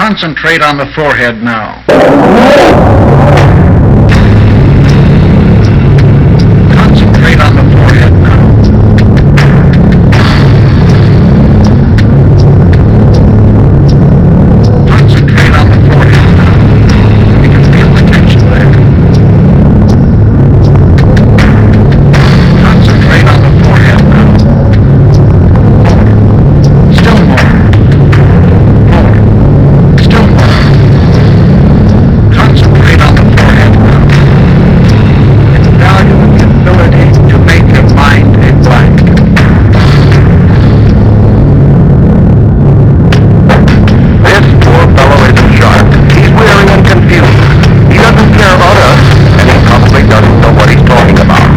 Concentrate on the forehead now. Concentrate on the forehead now. Concentrate on the forehead now. You can feel the tension there. Concentrate on the forehead now. Still more. Still more. Concentrate on the forehead now. It's value in the ability to make your mind a blank. This poor fellow isn't sharp. He's weary and confused. He doesn't care about us, and he probably doesn't know what he's talking about.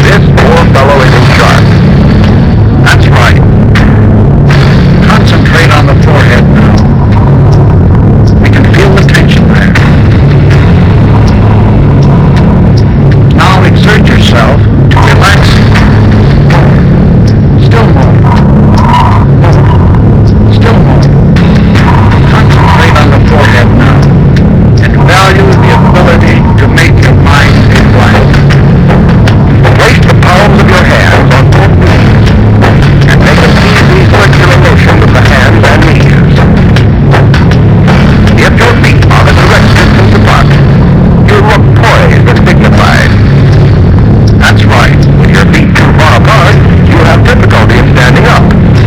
This poor fellow isn't sharp. That's right. Concentrate on the forehead now. We can feel the tension there. Now exert yourself to relax it. Still more. Still more. Concentrate on the forehead now. And value the ability to make your mind a blank. Place the palms of your hands on both knees, and make an easy circular motion with the hands and knees. If your feet are the correct distance apart, you look poised and dignified. That's right. With your feet too far apart, you have difficulty in standing up.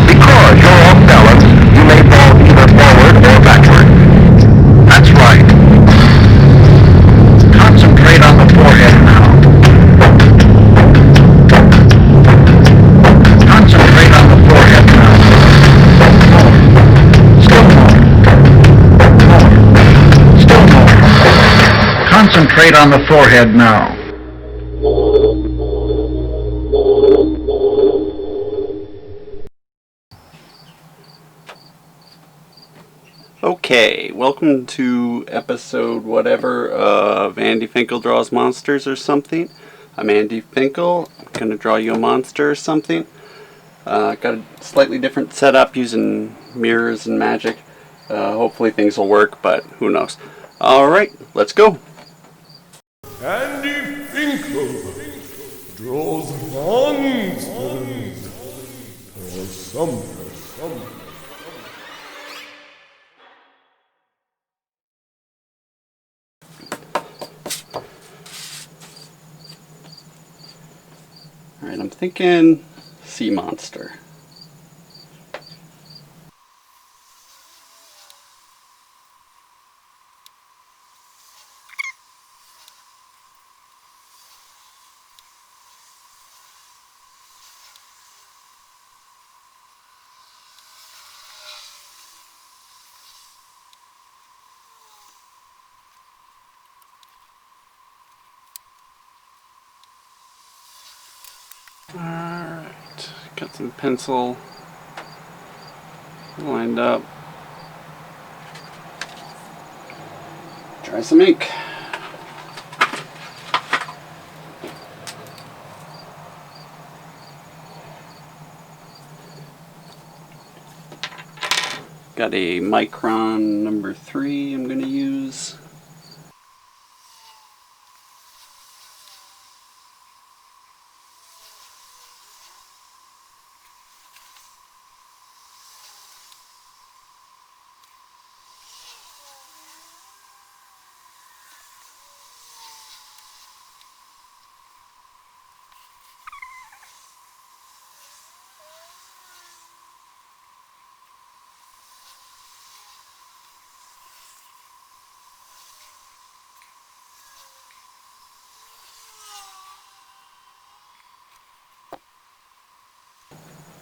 Because you're off balance, you may fall either forward or backward. That's right. Concentrate on the forehead now. Concentrate on the forehead now. More. Still more. More. Still more. Concentrate on the forehead now. Okay, welcome to episode whatever of Andy Finkle Draws Monsters or something. I'm Andy Finkle. I'm going to draw you a monster or something. Got a slightly different setup using mirrors and magic. Hopefully things will work, but who knows. Alright, let's go. Andy Finkle draws monsters or something. Alright, I'm thinking sea monster. Alright, got some pencil lined up. Try some ink. Got a Micron number 3 I'm going to use.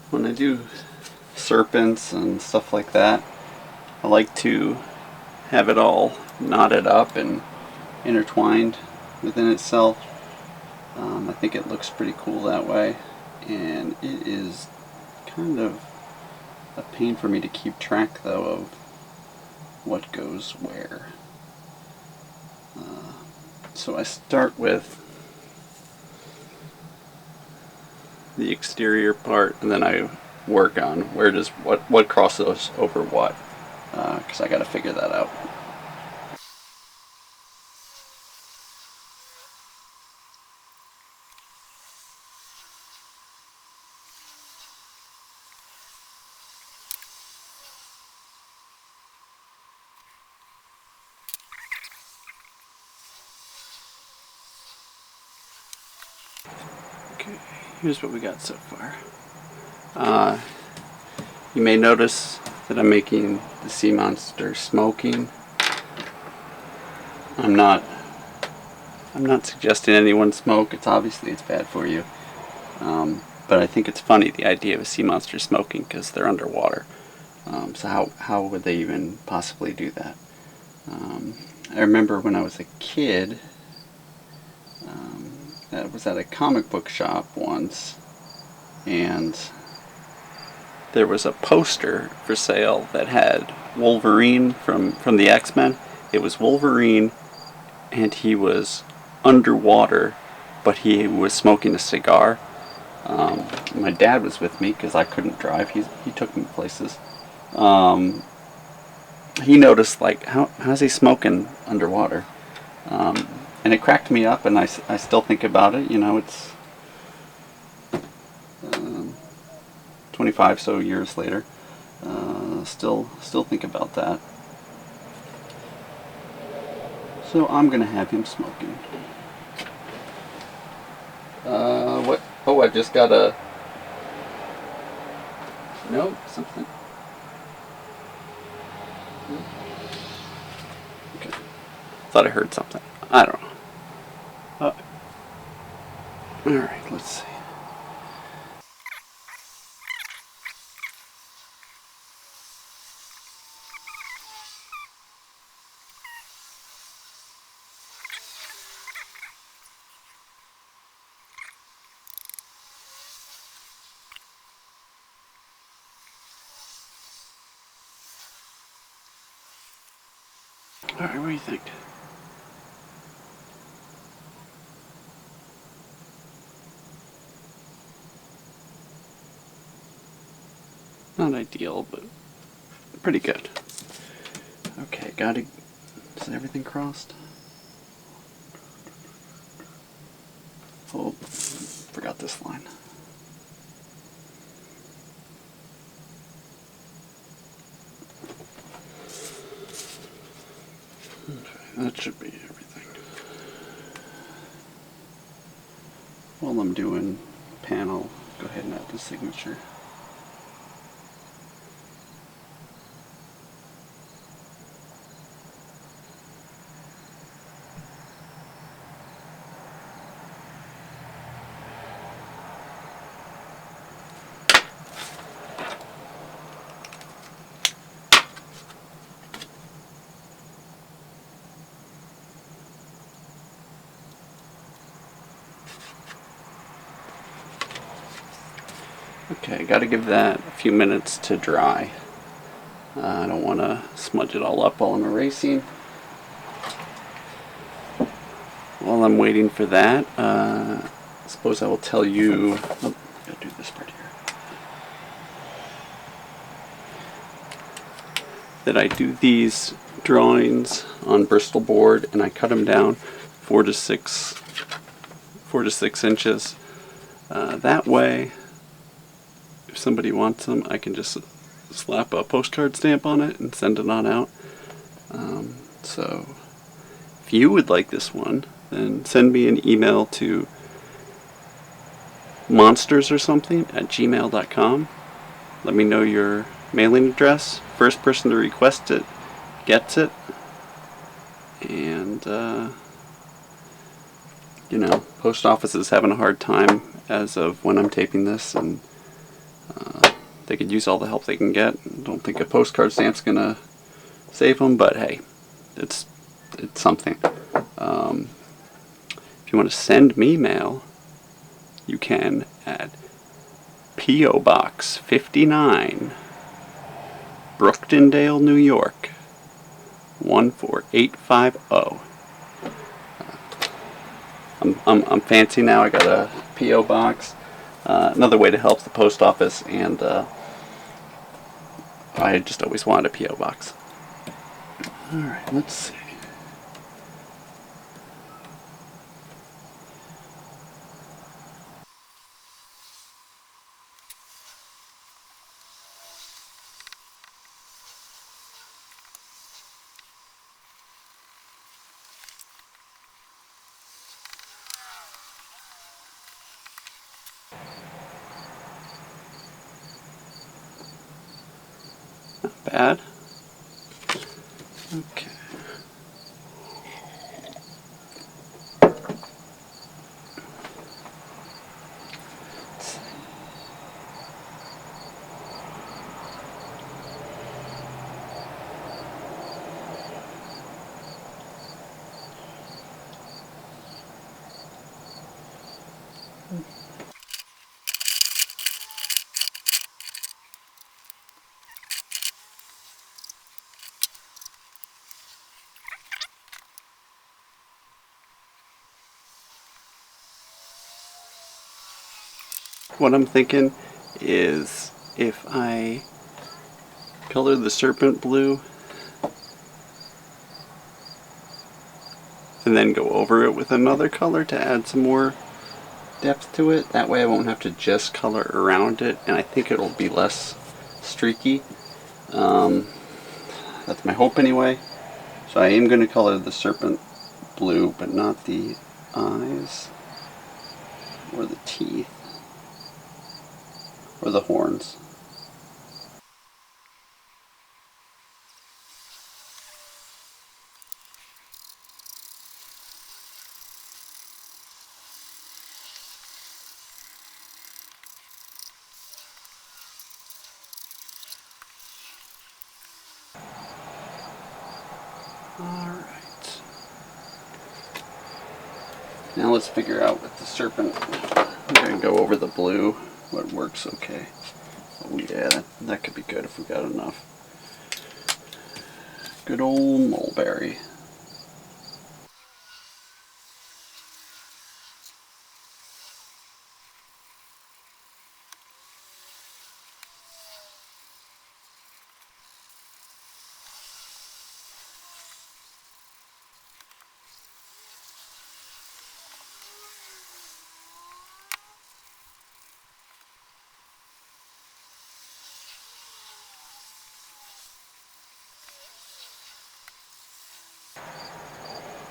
When I do serpents and stuff like that, I like to have it all knotted up and intertwined within itself. I think it looks pretty cool that way, and it is kind of a pain for me to keep track though of what goes where. So I start with the exterior part, and then I work on where does what crosses over what. because I got to figure that out. Okay, here's what we got so far. You may notice that I'm making the sea monster smoking. I'm not suggesting anyone smoke. It's bad for you. But I think it's funny, the idea of a sea monster smoking, because they're underwater. So how would they even possibly do that? I remember when I was a kid, I was at a comic book shop once, and there was a poster for sale that had Wolverine from the X-Men. It was Wolverine, and he was underwater, but he was smoking a cigar. My dad was with me because I couldn't drive. He took me places. He noticed, like, how's he smoking underwater? And it cracked me up, and I still think about it. You know, it's 25 so years later. Still think about that. So I'm gonna have him smoking. What? Oh, I just got a... No, something. Okay. Thought I heard something. I don't know. Alright, let's see. Alright, what do you think? Not ideal, but pretty good. Okay, is everything crossed? Oh, forgot this line. Okay, that should be everything. While I'm doing panel, go ahead and add the signature. Okay, got to give that a few minutes to dry. I don't want to smudge it all up while I'm erasing. While I'm waiting for that, I suppose I will tell you... Oh, I gotta do this part here. That I do these drawings on Bristol board, and I cut them down 4 to 6 inches. That way, if somebody wants them, I can just slap a postcard stamp on it and send it on out. So if you would like this one, then send me an email to monsters@gmail.com. Let me know your mailing address. First person to request it gets it. And you know, post office is having a hard time as of when I'm taping this, and they could use all the help they can get. I don't think a postcard stamp's gonna save them, but hey, it's something. If you want to send me mail, you can at P.O. Box 59, Brooktondale, New York 14850. I'm fancy now. I got a P.O. box. Another way to help the post office and I just always wanted a P.O. box. Alright, let's see. Not bad. Okay. What I'm thinking is if I color the serpent blue and then go over it with another color to add some more depth to it, that way I won't have to just color around it, and I think it'll be less streaky. That's my hope anyway. So I am going to color the serpent blue, but not the eyes or the teeth or the horns. Alright. Now let's figure out with the serpent. I'm going to go over the blue, what works okay. Oh yeah, that could be good if we got enough. Good old Mulberry.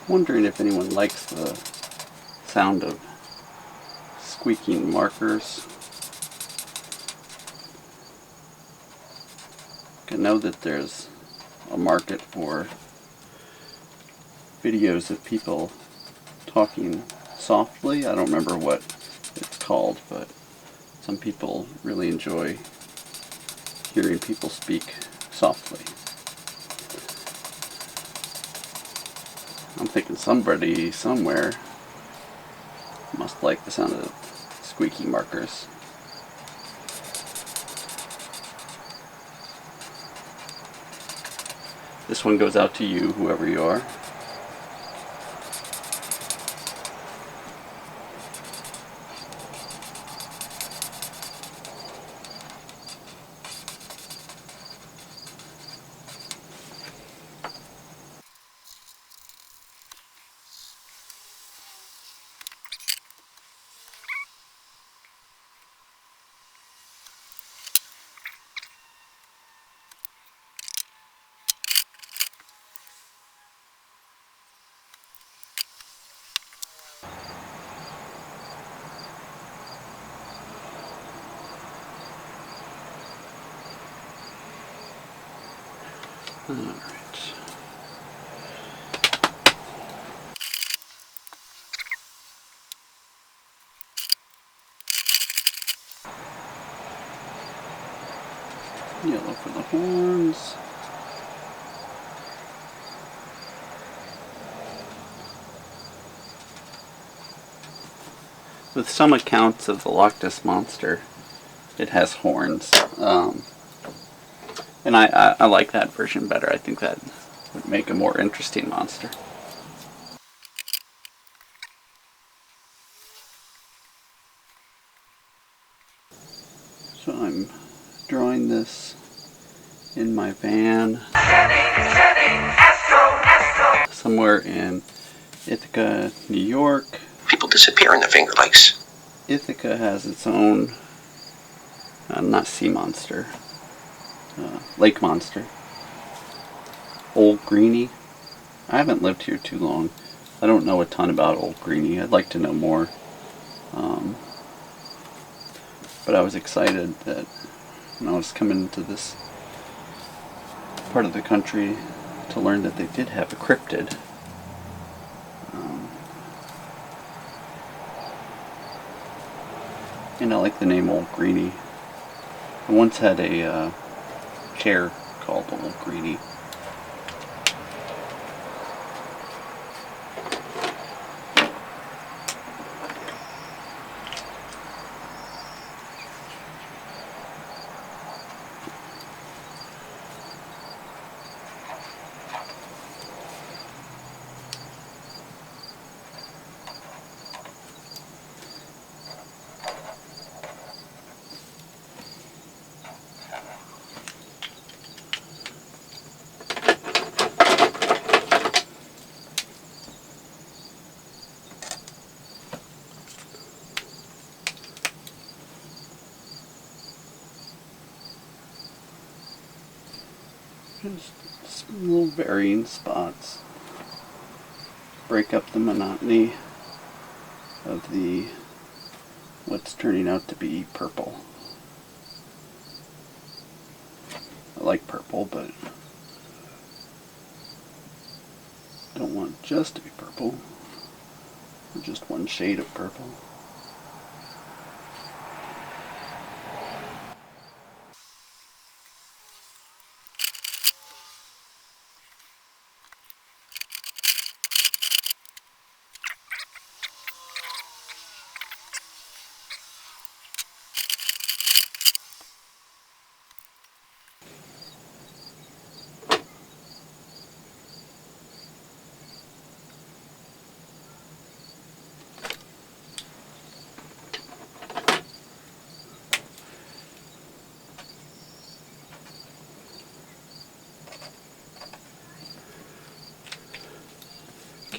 Wondering if anyone likes the sound of squeaking markers. I know that there's a market for videos of people talking softly. I don't remember what it's called, but some people really enjoy hearing people speak softly. I'm thinking somebody somewhere must like the sound of squeaky markers. This one goes out to you, whoever you are. Alright. Yellow for the horns. With some accounts of the Loch Ness Monster, it has horns. And I like that version better. I think that would make a more interesting monster. So I'm drawing this in my van somewhere in Ithaca, New York. People disappear in the Finger Lakes. Ithaca has its own, not sea monster, lake monster. Old Greenie. I haven't lived here too long. I don't know a ton about Old Greenie. I'd like to know more. But I was excited that when I was coming into this part of the country to learn that they did have a cryptid. And I like the name Old Greenie. I once had a chair called Old Greenie. Just some little varying spots. Break up the monotony of the what's turning out to be purple. I like purple, but don't want it just to be purple. Or just one shade of purple.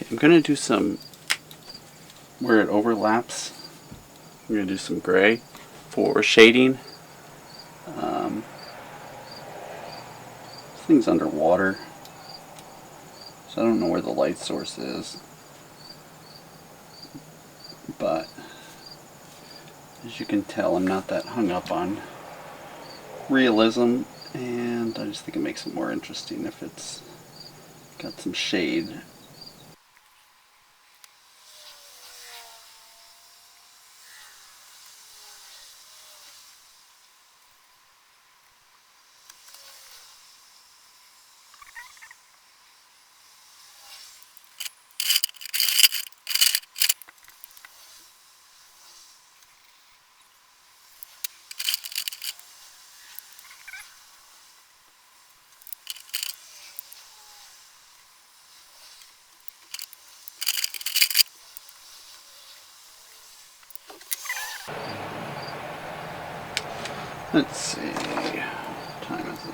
I'm going to do some, where it overlaps, I'm going to do some gray for shading. This thing's underwater, so I don't know where the light source is. But, as you can tell, I'm not that hung up on realism, and I just think it makes it more interesting if it's got some shade. Let's see, what time is it?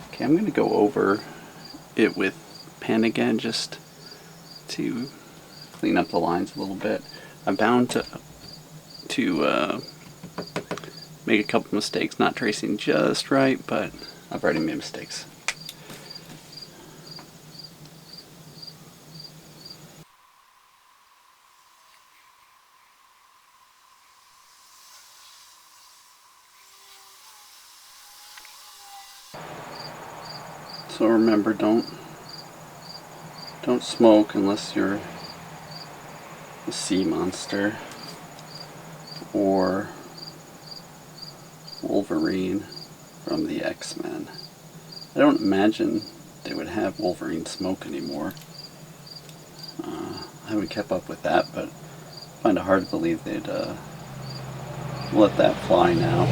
Okay, I'm going to go over it with pen again just to clean up the lines a little bit. I'm bound to make a couple mistakes, not tracing just right, but I've already made mistakes. So remember, don't smoke unless you're a sea monster or Wolverine from the X-Men. I don't imagine they would have Wolverine smoke anymore. I haven't kept up with that, but I find it hard to believe they'd let that fly now.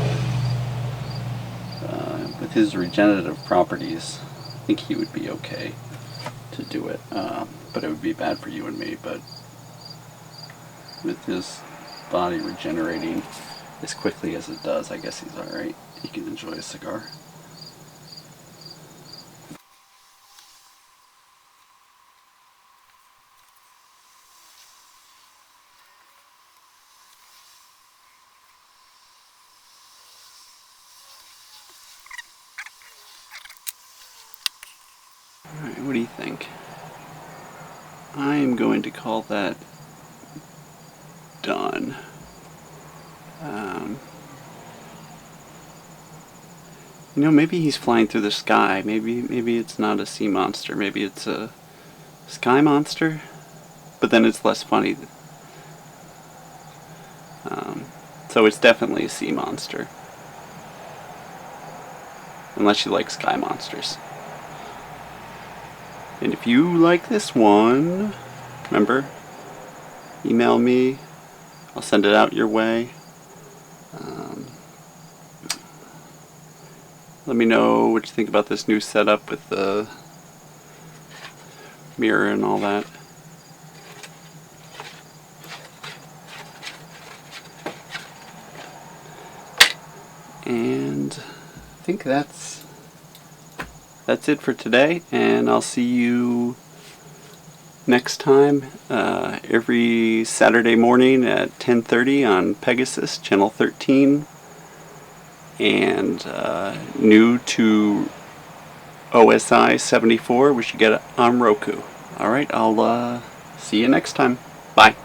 With his regenerative properties, I think he would be okay to do it, but it would be bad for you and me. But with his body regenerating as quickly as it does, I guess he's alright. He can enjoy a cigar. Alright, what do you think? I am going to call that done. You know, maybe he's flying through the sky. Maybe it's not a sea monster. Maybe it's a sky monster. But then it's less funny. So it's definitely a sea monster. Unless you like sky monsters. And if you like this one, remember, email me. I'll send it out your way. Let me know what you think about this new setup with the mirror and all that. And I think that's it for today, and I'll see you next time every Saturday morning at 10:30 on PEGASYS channel 13, and new to OSI 74, we should get it on Roku. Alright, I'll see you next time. Bye.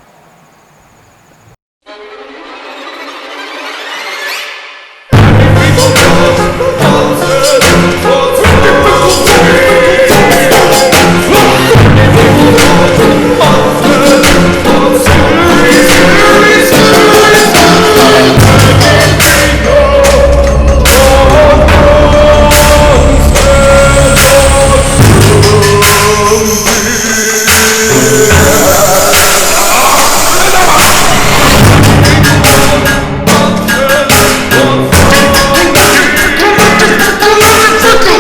Finkle!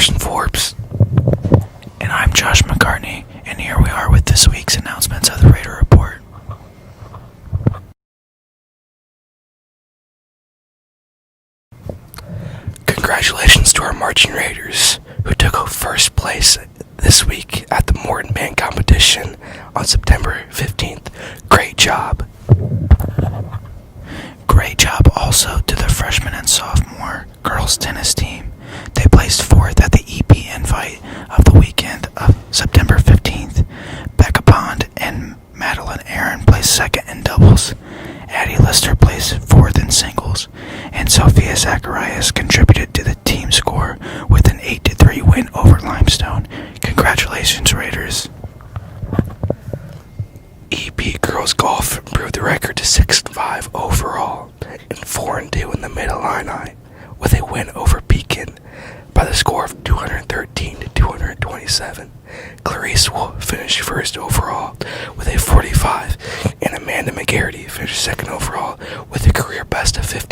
Carson Forbes. And I'm Josh McCartney, and here we are with this week's announcements of the Raider Report. Congratulations to our marching Raiders, who took first place this week at the Morton Band Competition on September 15th. Great job. Great job also to the freshman and sophomore girls tennis team. They placed fourth at the EP Invite of the weekend of September 15th. Becca Pond and Madeline Aaron placed second in doubles. Addie Lister placed fourth in singles. And Sophia Zacharias contributed to the team score with an 8-3 win over Limestone. Congratulations, Raiders. EP Girls Golf improved the record to 6-5 overall and 4-2 in the Mid-Illini with a win over Beacon by the score of 213-227. Clarice Wolf finished first overall with a 45, and Amanda McGarity finished second overall with a career best of 50.